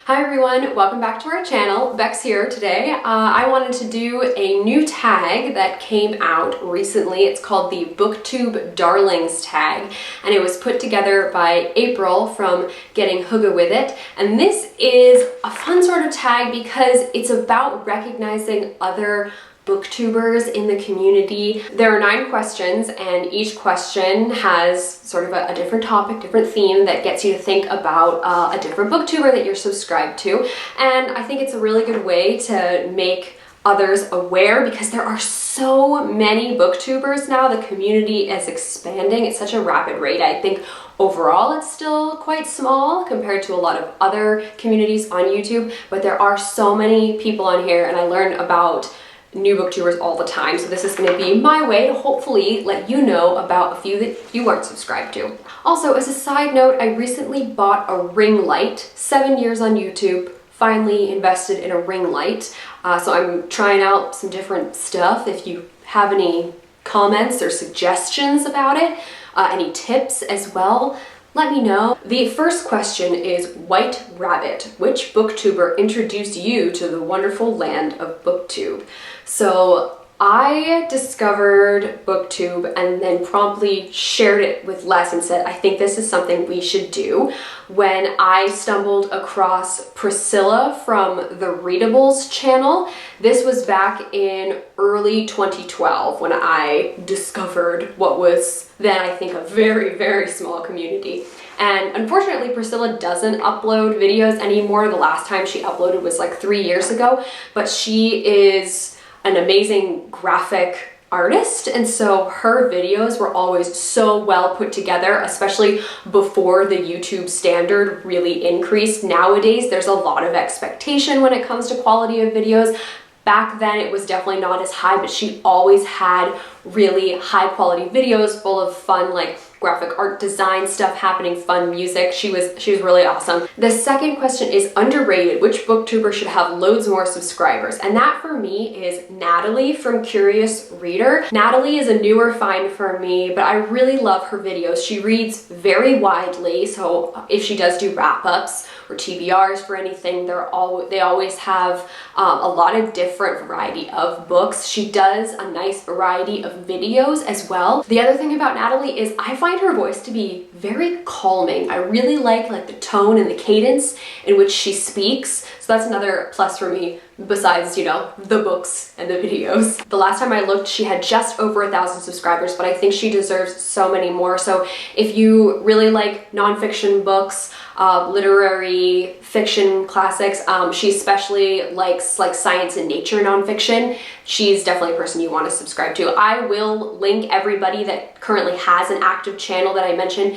Hi everyone, welcome back to our channel. Bex here today. I wanted to do a new tag that came out recently. It's called the BookTube Darlings Tag, and it was put together by April from Getting Hygge with It. And this is a fun sort of tag because it's about recognizing other booktubers in the community. There are 9 questions, and each question has sort of a different topic, different theme that gets you to think about a different booktuber that you're subscribed to. And I think it's a really good way to make others aware because there are so many booktubers now. The community is expanding at such a rapid rate. I think overall it's still quite small compared to a lot of other communities on YouTube, but there are so many people on here, and I learn about new booktubers all the time. So this is going to be my way to hopefully let you know about a few that you aren't subscribed to. Also, as a side note, I recently bought a ring light. 7 years on YouTube, finally invested in a ring light. So I'm trying out some different stuff. If you have any comments or suggestions about it, any tips as well, let me know. The first question is White Rabbit. Which booktuber introduced you to the wonderful land of BookTube? So I discovered BookTube and then promptly shared it with Les and said, I think this is something we should do, when I stumbled across Priscilla from the Readables channel. This was back in early 2012 when I discovered what was then, I think, a very, very small community. And unfortunately, Priscilla doesn't upload videos anymore. The last time she uploaded was like 3 years ago, but she is an amazing graphic artist, and so her videos were always so well put together, especially before the YouTube standard really increased. Nowadays, there's a lot of expectation when it comes to quality of videos. Back then, it was definitely not as high, but she always had really high quality videos full of fun, like graphic art design stuff happening, fun music. She was really awesome. The second question is underrated. Which booktuber should have loads more subscribers? And that for me is Natalie from Curious Reader. Natalie is a newer find for me, but I really love her videos. She reads very widely, so if she does do wrap-ups or TBRs for anything, they always have a lot of different variety of books. She does a nice variety of videos as well. The other thing about Natalie is I find her voice to be very calming. I really like the tone and the cadence in which she speaks. So that's another plus for me, besides, you know, the books and the videos. The last time I looked, she had just over 1,000 subscribers, but I think she deserves so many more. So if you really like nonfiction books, literary fiction classics, she especially likes like science and nature nonfiction, she's definitely a person you want to subscribe to. I will link everybody that currently has an active channel that I mentioned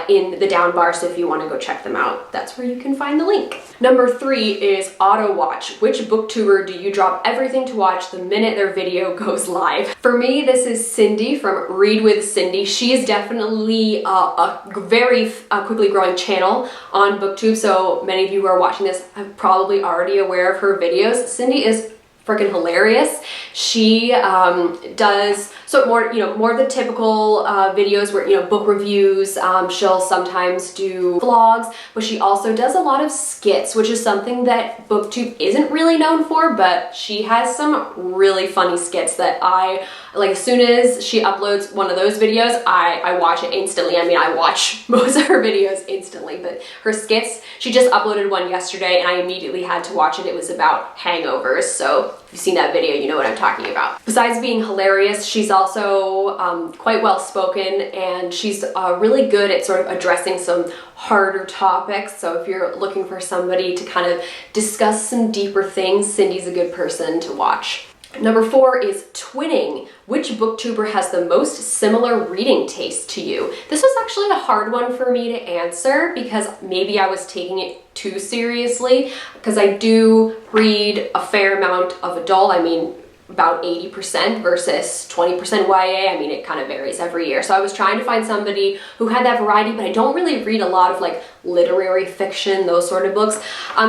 in the down bar, so if you want to go check them out, that's where you can find the link. Number 3 is Autowatch. Which booktuber do you drop everything to watch the minute their video goes live? For me, this is Cindy from Read with Cindy. She is definitely a very quickly growing channel on BookTube, so many of you who are watching this are probably already aware of her videos. Cindy is freaking hilarious. She does more of the typical videos where, you know, book reviews. She'll sometimes do vlogs, but she also does a lot of skits, which is something that BookTube isn't really known for, but she has some really funny skits that I like. As soon as she uploads one of those videos, I watch it instantly. I mean, I watch most of her videos instantly, but her skits, she just uploaded one yesterday and I immediately had to watch it. It was about hangovers, so if you've seen that video, you know what I'm talking about. Besides being hilarious, she's also quite well spoken, and she's really good at sort of addressing some harder topics. So if you're looking for somebody to kind of discuss some deeper things, Cindy's a good person to watch. Number 4 is twinning. Which booktuber has the most similar reading taste to you? This was actually a hard one for me to answer because maybe I was taking it too seriously, because I do read a fair amount of adult. I mean, about 80% versus 20% YA. I mean, it kind of varies every year. So I was trying to find somebody who had that variety, but I don't really read a lot of like literary fiction, those sort of books.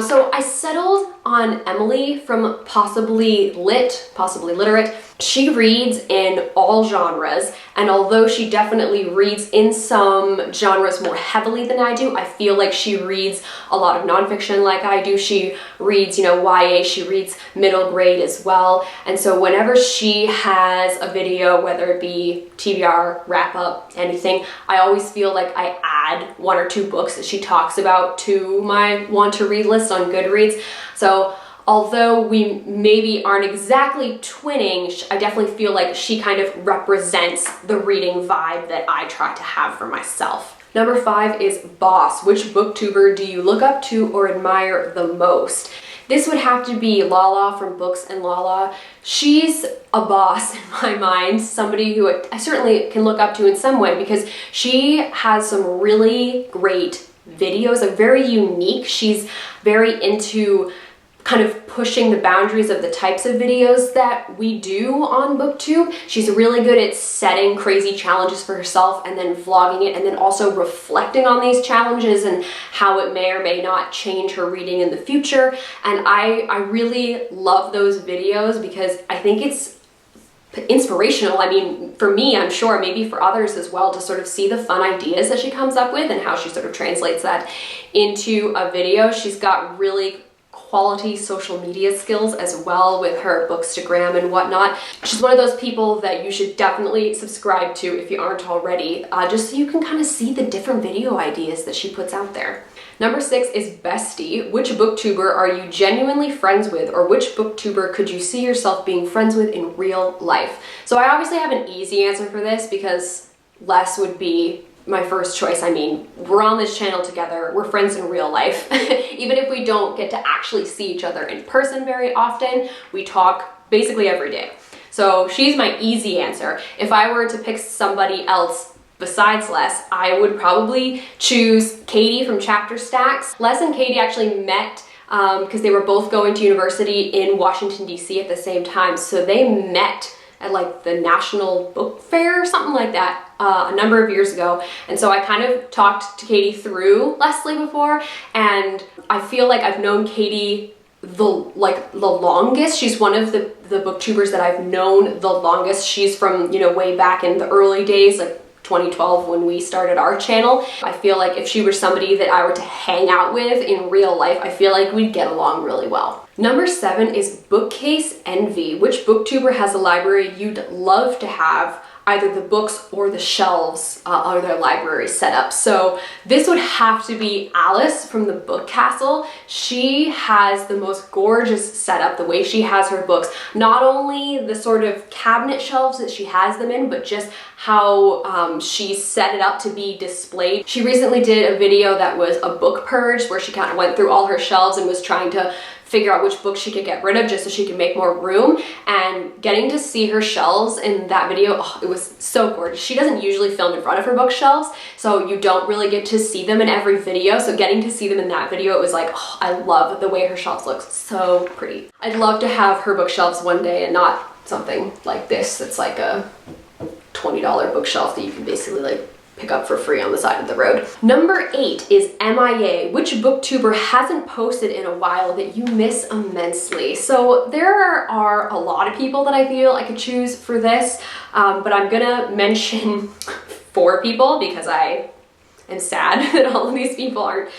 So I settled on Emily from Possibly Literate. She reads in all genres, and although she definitely reads in some genres more heavily than I do, I feel like she reads a lot of nonfiction like I do. She reads, you know, YA, she reads middle grade as well. And so whenever she has a video, whether it be TBR, wrap up, anything, I always feel like I add 1 or 2 books that she talks about to my want to read list on Goodreads. So although we maybe aren't exactly twinning, I definitely feel like she kind of represents the reading vibe that I try to have for myself. Number 5 is Boss. Which booktuber do you look up to or admire the most? This would have to be Lala from BooksandLala. She's a boss in my mind, somebody who I certainly can look up to in some way because she has some really great videos, like very unique. She's very into kind of pushing the boundaries of the types of videos that we do on BookTube. She's really good at setting crazy challenges for herself and then vlogging it and then also reflecting on these challenges and how it may or may not change her reading in the future. And I really love those videos because I think it's inspirational. I mean, for me, I'm sure maybe for others as well, to sort of see the fun ideas that she comes up with and how she sort of translates that into a video. She's got really quality social media skills as well with her Bookstagram and whatnot. She's one of those people that you should definitely subscribe to if you aren't already, just so you can kind of see the different video ideas that she puts out there. Number 6 is Bestie. Which booktuber are you genuinely friends with, or which booktuber could you see yourself being friends with in real life? So I obviously have an easy answer for this because less would be my first choice. I mean, we're on this channel together, we're friends in real life. Even if we don't get to actually see each other in person very often, we talk basically every day. So she's my easy answer. If I were to pick somebody else besides Les, I would probably choose Katie from ChapterStackss. Les and Katie actually met because they were both going to university in Washington, D.C. at the same time. So they met at like the National Book Fair or something like that a number of years ago. And so I kind of talked to Katie through Leslie before, and I feel like I've known Katie the longest. She's one of the booktubers that I've known the longest. She's from, you know, way back in the early days, like 2012 when we started our channel. I feel like if she were somebody that I were to hang out with in real life, I feel like we'd get along really well. Number 7 is Bookcase Envy. Which booktuber has a library you'd love to have either the books or the shelves or their library set up? So this would have to be Alice from the Book Castle. She has the most gorgeous setup, the way she has her books. Not only the sort of cabinet shelves that she has them in, but just how she set it up to be displayed. She recently did a video that was a book purge where she kind of went through all her shelves and was trying to figure out which books she could get rid of just so she could make more room. And getting to see her shelves in that video, oh, it was so gorgeous. She doesn't usually film in front of her bookshelves, so you don't really get to see them in every video. So getting to see them in that video, it was like, oh, I love the way her shelves look. So pretty. I'd love to have her bookshelves one day and not something like this that's like a $20 bookshelf that you can basically like pick up for free on the side of the road. Number 8 is MIA. Which booktuber hasn't posted in a while that you miss immensely? So there are a lot of people that I feel I could choose for this, but I'm gonna mention 4 people because I am sad that all of these people aren't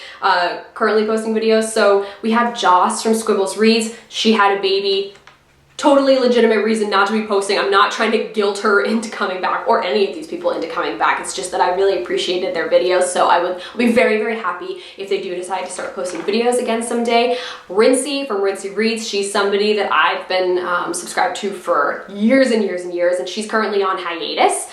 currently posting videos. So we have Joce from Squibbles Reads. She had a baby. Totally legitimate reason not to be posting. I'm not trying to guilt her into coming back or any of these people into coming back. It's just that I really appreciated their videos, so I'll be very, very happy if they do decide to start posting videos again someday. Rincey from Rincey Reads, she's somebody that I've been subscribed to for years and years and years, and she's currently on hiatus,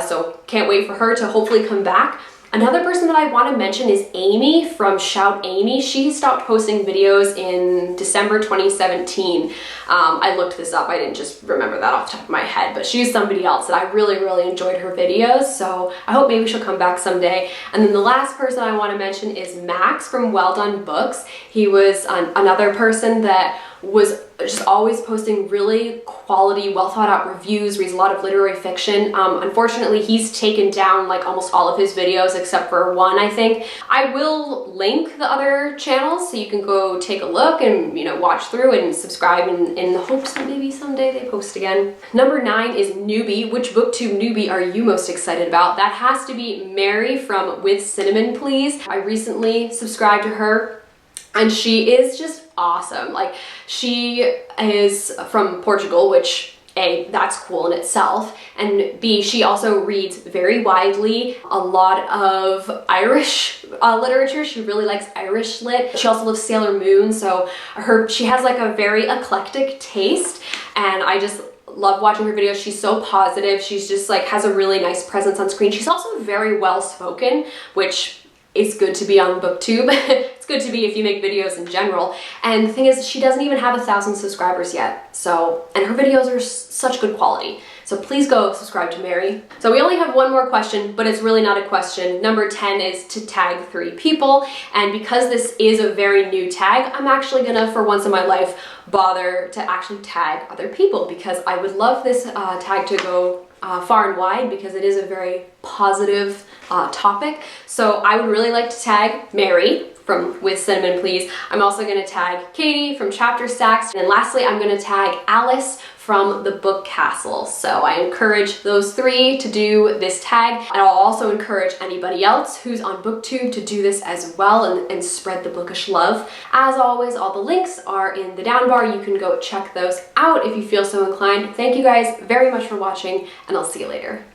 so can't wait for her to hopefully come back. Another person that I want to mention is Amy from Shoutame. She stopped posting videos in December 2017. I looked this up. I didn't just remember that off the top of my head, but she's somebody else that I really, really enjoyed her videos. So I hope maybe she'll come back someday. And then the last person I want to mention is Max from Well Done Books. He was another person that was just always posting really quality, well thought out reviews, reads a lot of literary fiction. Unfortunately, he's taken down like almost all of his videos except for one, I think. I will link the other channels so you can go take a look and, you know, watch through and subscribe in the hopes that maybe someday they post again. Number 9 is Newbie. Which booktube newbie are you most excited about? That has to be Mary from With Cinnamon Please. I recently subscribed to her and she is just awesome. Like, she is from Portugal, which A, that's cool in itself, and B, she also reads very widely, a lot of Irish literature. She really likes Irish lit. She also loves Sailor Moon, so she has like a very eclectic taste, and I just love watching her videos. She's so positive. She's just like has a really nice presence on screen. She's also very well spoken, which is good to be on BookTube. It's good to be if you make videos in general. And the thing is, she doesn't even have 1,000 subscribers yet. So, and her videos are such good quality. So please go subscribe to Mary. So we only have one more question, but it's really not a question. Number 10 is to tag 3 people. And because this is a very new tag, I'm actually gonna, for once in my life, bother to actually tag other people, because I would love this tag to go far and wide, because it is a very positive topic. So I would really like to tag Mary from With Cinnamon Please. I'm also going to tag Katie from ChapterStackss, and lastly I'm going to tag Alice from the Book Castle. So I encourage those 3 to do this tag, and I'll also encourage anybody else who's on BookTube to do this as well and spread the bookish love. As always, all the links are in the down bar. You can go check those out if you feel so inclined. Thank you guys very much for watching, and I'll see you later.